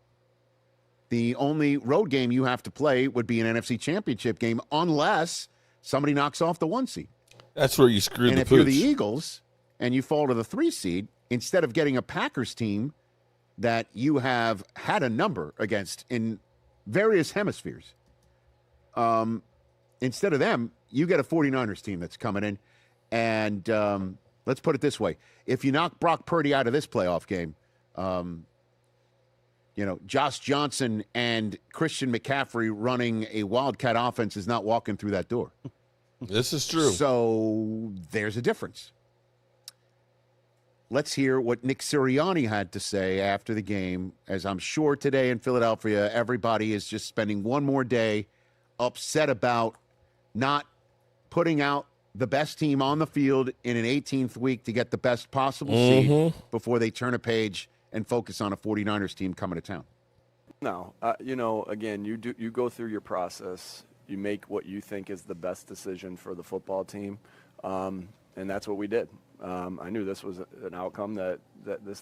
The only road game you have to play would be an NFC Championship game unless somebody knocks off the 1 seed. That's where you screw the And if you're the Eagles and you fall to the 3 seed, instead of getting a Packers team that you have had a number against in various hemispheres, instead of them, you get a 49ers team that's coming in. And let's put it this way. If you knock Brock Purdy out of this playoff game, Josh Johnson and Christian McCaffrey running a Wildcat offense is not walking through that door. This is true. So there's a difference. Let's hear what Nick Sirianni had to say after the game, as I'm sure today in Philadelphia, everybody is just spending one more day upset about not putting out the best team on the field in an 18th week to get the best possible seed before they turn a page and focus on a 49ers team coming to town. No, again, you go through your process. You make what you think is the best decision for the football team, and that's what we did. I knew this was an outcome that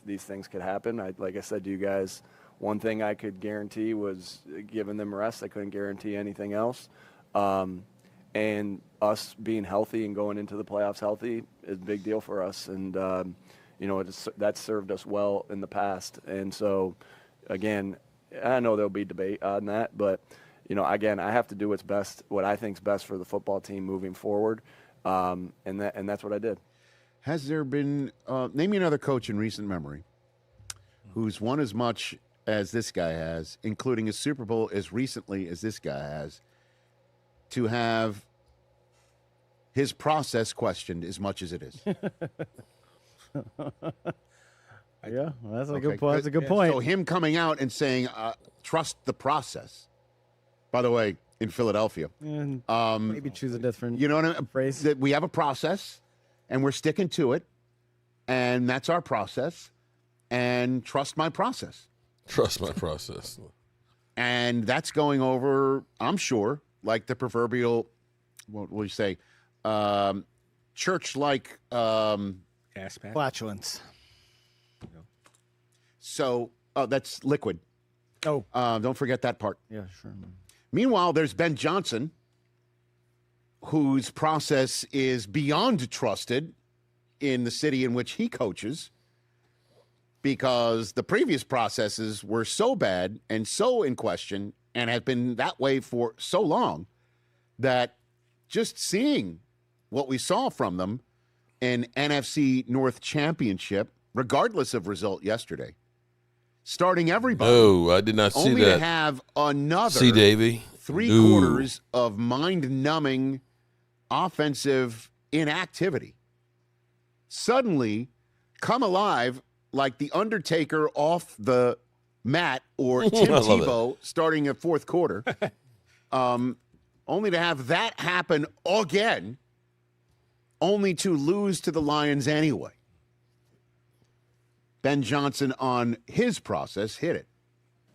these things could happen. Like I said to you guys, one thing I could guarantee was giving them rest. I couldn't guarantee anything else. And us being healthy and going into the playoffs healthy is a big deal for us. And, that's served us well in the past. And so, again, I know there'll be debate on that, but again, I have to do what I think's best for the football team moving forward, and that's what I did. Has there been name me another coach in recent memory who's won as much as this guy has, including a Super Bowl as recently as this guy has, to have his process questioned as much as it is? Yeah, well, that's a good point. That's a good point. So him coming out and saying, "Trust the process." By the way, in Philadelphia, maybe choose a different. You know what I mean? Phrase. That we have a process, and we're sticking to it, and that's our process. And trust my process. Trust my process. And that's going over, I'm sure, like the proverbial, what will you say, church-like flatulence. So that's liquid. Oh. Don't forget that part. Yeah, sure. Meanwhile, there's Ben Johnson, whose process is beyond trusted in the city in which he coaches, because the previous processes were so bad and so in question and have been that way for so long that just seeing what we saw from them in NFC North Championship, regardless of result yesterday, starting everybody. No, I did not see only that. To have another See, Davey? 3 No. quarters of mind-numbing offensive inactivity. Suddenly come alive like the Undertaker off the mat or Tim Tebow starting a fourth quarter, only to have that happen again, only to lose to the Lions anyway. Ben Johnson on his process hit it.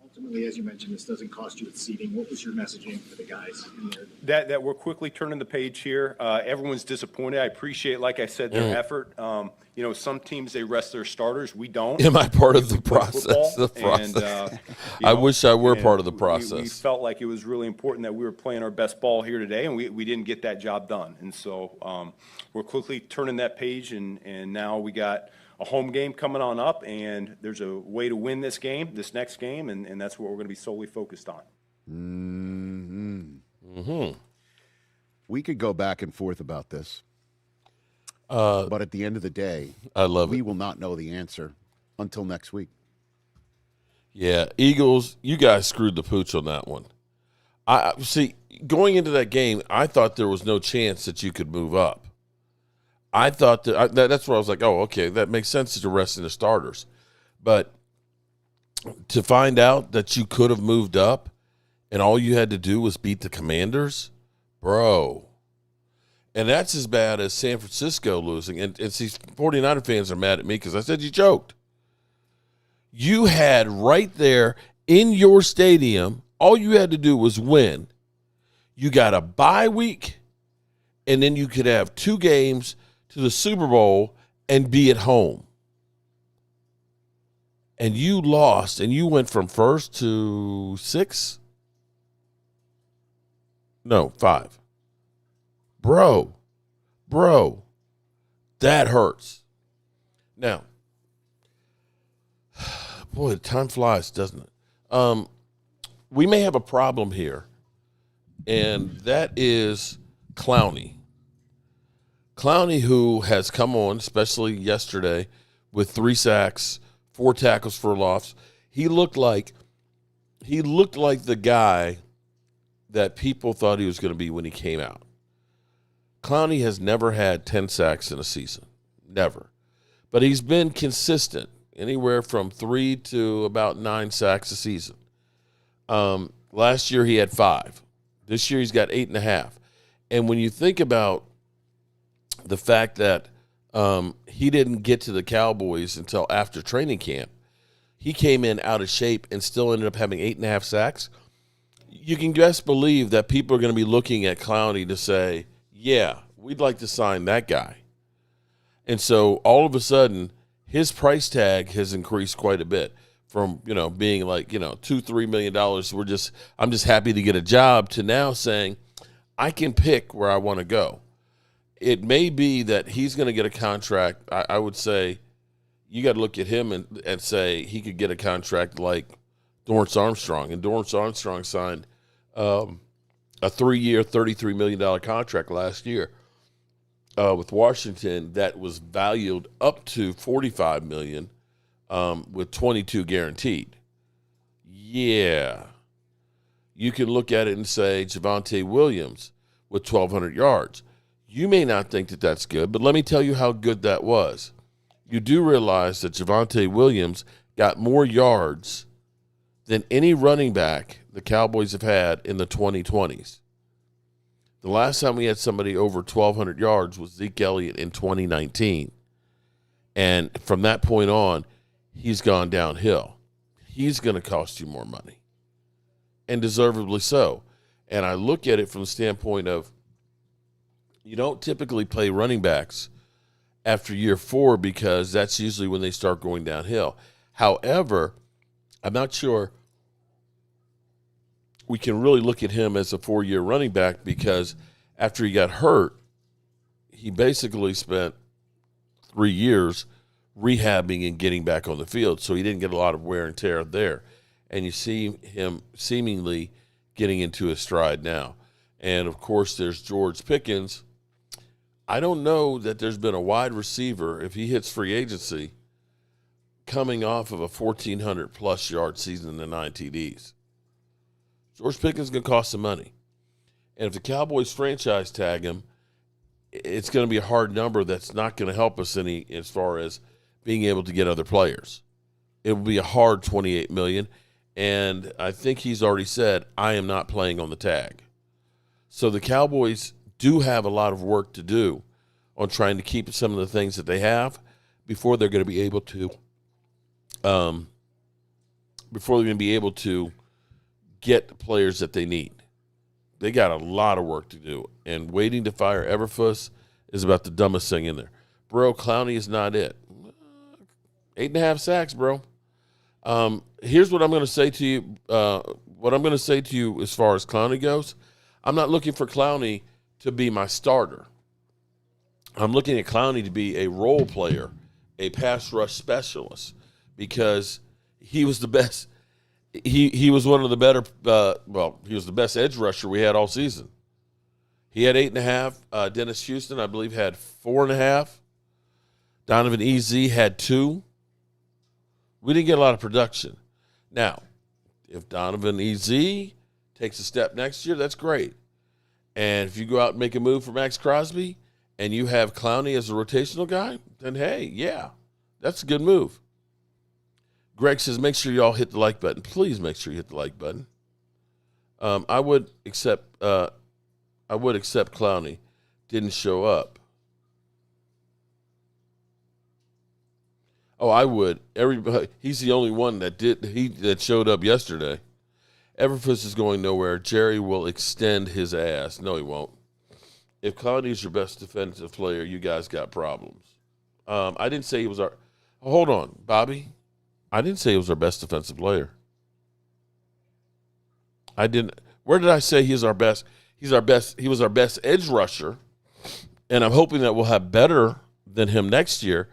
Ultimately, as you mentioned, this doesn't cost you with seeding. What was your messaging for the guys in there? That we're quickly turning the page here. Everyone's disappointed. I appreciate, like I said, their effort. Some teams, they rest their starters. We don't. Am I part of the process? Football, The process. And, I wish I were part of the process. We felt like it was really important that we were playing our best ball here today, and we didn't get that job done. And so we're quickly turning that page, and now we got a home game coming on up, and there's a way to win this next game, and that's what we're going to be solely focused on. We could go back and forth about this, but at the end of the day, we will not know the answer until next week. Yeah, Eagles, you guys screwed the pooch on that one. I see, going into that game, I thought there was no chance that you could move up. I thought that's where I was like, oh, okay, that makes sense to rest in the starters. But to find out that you could have moved up and all you had to do was beat the Commanders, bro. And that's as bad as San Francisco losing. And see, 49er fans are mad at me because I said you choked. You had right there in your stadium, all you had to do was win. You got a bye week, and then you could have 2 games to the Super Bowl and be at home. And you lost, and you went from 1st to 6? No, 5. Bro, that hurts. Now, boy, time flies, doesn't it? We may have a problem here, and that is Clowney. Clowney, who has come on, especially yesterday, with 3 sacks, 4 tackles for loss. He looked like the guy that people thought he was going to be when he came out. Clowney has never had 10 sacks in a season, never. But he's been consistent, anywhere from 3 to about 9 sacks a season. Last year he had 5. This year he's got 8.5. And when you think about the fact that he didn't get to the Cowboys until after training camp, he came in out of shape and still ended up having 8.5 sacks. You can best believe that people are going to be looking at Clowney to say, yeah, we'd like to sign that guy. And so all of a sudden, his price tag has increased quite a bit from, being like, $2-3 million. I'm just happy to get a job, to now saying I can pick where I want to go. It may be that he's going to get a contract. I would say you got to look at him and say he could get a contract like Dorrance Armstrong. And Dorrance Armstrong signed a 3-year, $33 million contract last year with Washington that was valued up to $45 million with 22 guaranteed. Yeah. You can look at it and say Javonte Williams with 1,200 yards. You may not think that that's good, but let me tell you how good that was. You do realize that Javonte Williams got more yards than any running back the Cowboys have had in the 2020s. The last time we had somebody over 1,200 yards was Zeke Elliott in 2019. And from that point on, he's gone downhill. He's going to cost you more money, and deservedly so. And I look at it from the standpoint of you don't typically play running backs after year 4 because that's usually when they start going downhill. However, I'm not sure we can really look at him as a 4-year running back because after he got hurt, he basically spent 3 years rehabbing and getting back on the field, so he didn't get a lot of wear and tear there. And you see him seemingly getting into his stride now. And, of course, there's George Pickens. I don't know that there's been a wide receiver, if he hits free agency, coming off of a 1,400-plus yard season and 9 TDs. George Pickens is going to cost some money. And if the Cowboys franchise tag him, it's going to be a hard number that's not going to help us any as far as being able to get other players. It will be a hard $28 million, and I think he's already said, I am not playing on the tag. So the Cowboys do have a lot of work to do on trying to keep some of the things that they have before they're going to be able to get the players that they need. They got a lot of work to do, and waiting to fire Eberflus is about the dumbest thing in there. Bro, Clowney is not it. 8.5 sacks, bro. Here's what I'm going to say to you. What I'm going to say to you as far as Clowney goes, I'm not looking for Clowney to be my starter. I'm looking at Clowney to be a role player, a pass rush specialist, because he was the best. He was one of the better. He was the best edge rusher we had all season. He had 8.5. Dennis Houston, I believe, had 4.5. Donovan EZ had 2. We didn't get a lot of production. Now, if Donovan EZ takes a step next year, that's great. And if you go out and make a move for Max Crosby and you have Clowney as a rotational guy, then hey, yeah, that's a good move. Greg says, make sure y'all hit the like button. Please make sure you hit the like button. I would accept Clowney didn't show up. Oh, I would. He's the only one that showed up yesterday. Eberflus is going nowhere. Jerry will extend his ass. No, he won't. If Clowney is your best defensive player, you guys got problems. I didn't say he was our. Hold on, Bobby. I didn't say he was our best defensive player. I didn't. Where did I say he's our best? He's our best. He was our best edge rusher, and I'm hoping that we'll have better than him next year.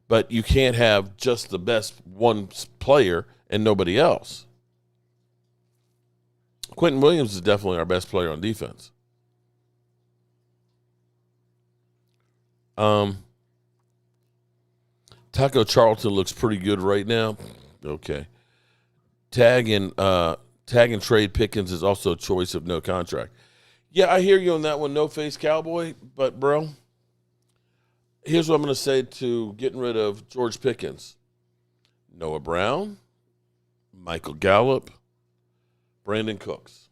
But you can't have just the best one player and nobody else. Quentin Williams is definitely our best player on defense. Taco Charlton looks pretty good right now. Okay. Tag and trade Pickens is also a choice of no contract. Yeah, I hear you on that one, no face cowboy, but bro, here's what I'm going to say to getting rid of George Pickens. Noah Brown, Michael Gallup, Brandon Cooks.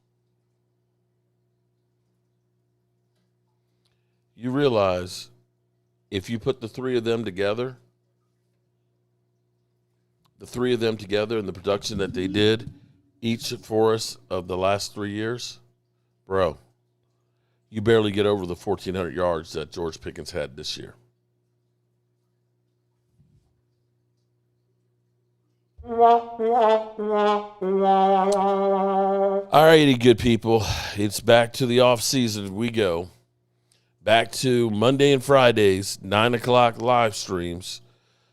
You realize if you put the three of them together and the production that they did each for us of the last 3 years, bro, you barely get over the 1,400 yards that George Pickens had this year. All righty, good people. It's back to the off season. We go back to Monday and Fridays, 9 o'clock live streams.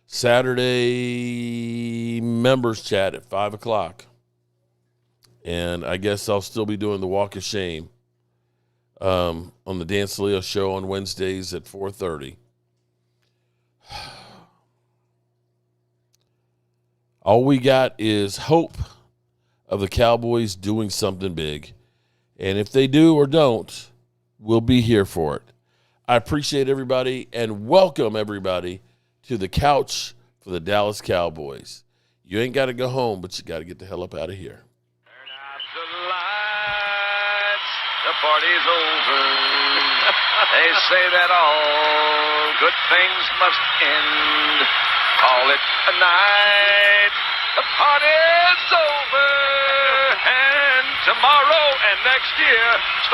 Saturday members chat at 5 o'clock. And I guess I'll still be doing the Walk of Shame on the Dan Saleo Show on Wednesdays at 4:30. All we got is hope of the Cowboys doing something big. And if they do or don't, we'll be here for it. I appreciate everybody and welcome everybody to the couch for the Dallas Cowboys. You ain't got to go home, but you got to get the hell up out of here. Turn out the lights, the party's over. They say that all good things must end. Call it a night, the party's over. And tomorrow and next year, start